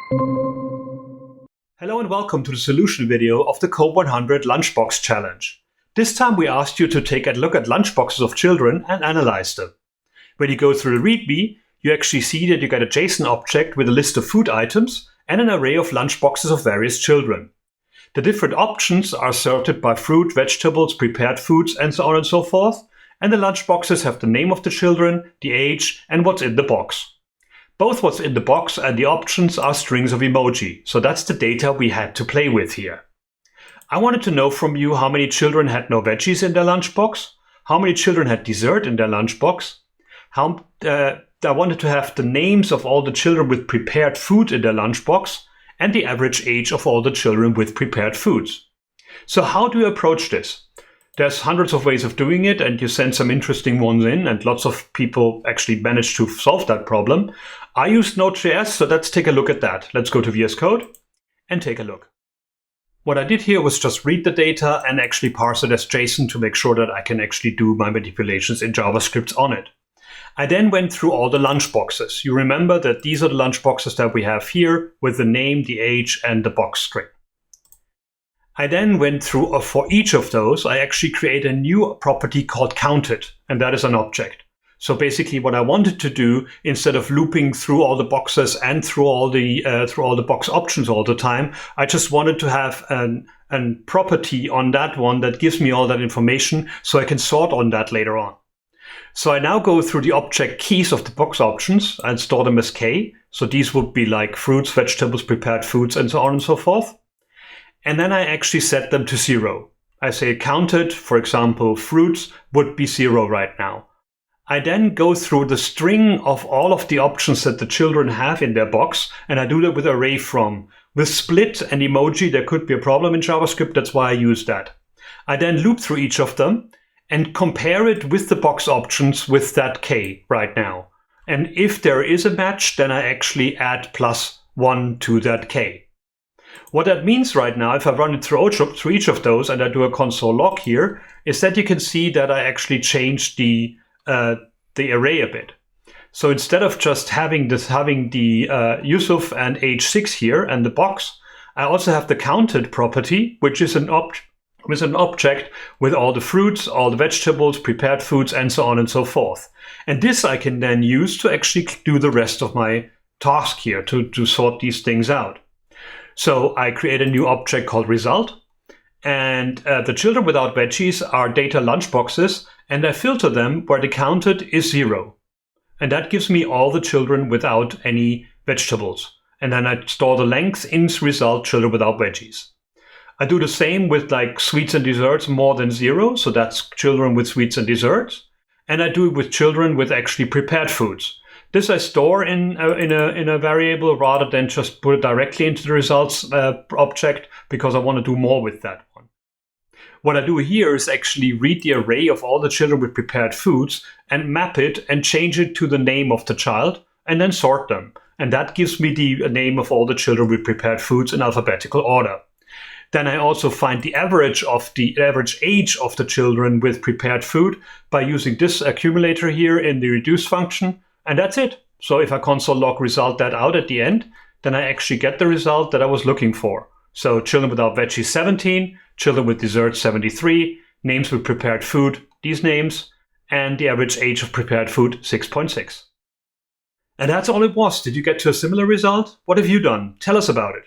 Hello and welcome to the solution video of the CODE100 Lunchbox Challenge. This time we asked you to take a look at lunchboxes of children and analyze them. When you go through the README, you actually see that you get a JSON object with a list of food items and an array of lunchboxes of various children. The different options are sorted by fruit, vegetables, prepared foods, and so on and so forth, and the lunchboxes have the name of the children, the age, and what's in the box. Both what's in the box and the options are strings of emoji, so that's the data we had to play with here. I wanted to know from you how many children had no veggies in their lunchbox, how many children had dessert in their lunchbox, I wanted to have the names of all the children with prepared food in their lunchbox, and the average age of all the children with prepared foods. So how do you approach this? There's hundreds of ways of doing it, and you send some interesting ones in, and lots of people actually managed to solve that problem. I used Node.js, so let's take a look at that. Let's go to VS Code and take a look. What I did here was just read the data and actually parse it as JSON to make sure that I can actually do my manipulations in JavaScript on it. I then went through all the lunchboxes. You remember that these are the lunchboxes that we have here with the name, the age, and the box string. I then went through, for each of those, I actually create a new property called counted, and that is an object. So basically what I wanted to do, instead of looping through all the boxes and through all the box options all the time, I just wanted to have a property on that one that gives me all that information so I can sort on that later on. So I now go through the object keys of the box options and store them as K. So these would be like fruits, vegetables, prepared foods, and so on and so forth. And then I actually set them to 0. I say counted, for example, fruits would be 0 right now. I then go through the string of all of the options that the children have in their box, and I do that with array from. With split and emoji, there could be a problem in JavaScript, that's why I use that. I then loop through each of them and compare it with the box options with that K right now. And if there is a match, then I actually add +1 to that K. What that means right now, if I run it through each of those and I do a console log here, is that you can see that I actually changed the array a bit. So instead of just having the Yusuf and age 6 here and the box, I also have the counted property, which is an object with all the fruits, all the vegetables, prepared foods, and so on and so forth. And this I can then use to actually do the rest of my task here, to sort these things out. So I create a new object called result, and the children without veggies are data lunchboxes, and I filter them where the counted is 0. And that gives me all the children without any vegetables. And then I store the length in result children without veggies. I do the same with like sweets and desserts more than 0, so that's children with sweets and desserts. And I do it with children with actually prepared foods. This I store in a variable rather than just put it directly into the results object, because I want to do more with that one. What I do here is actually read the array of all the children with prepared foods and map it and change it to the name of the child and then sort them. And that gives me the name of all the children with prepared foods in alphabetical order. Then I also find the average age of the children with prepared food by using this accumulator here in the reduce function. And that's it. So if I console log result that out at the end, then I actually get the result that I was looking for. So children without veggies 17, children with dessert 73, names with prepared food, these names, and the average age of prepared food 6.6. And that's all it was. Did you get to a similar result? What have you done? Tell us about it.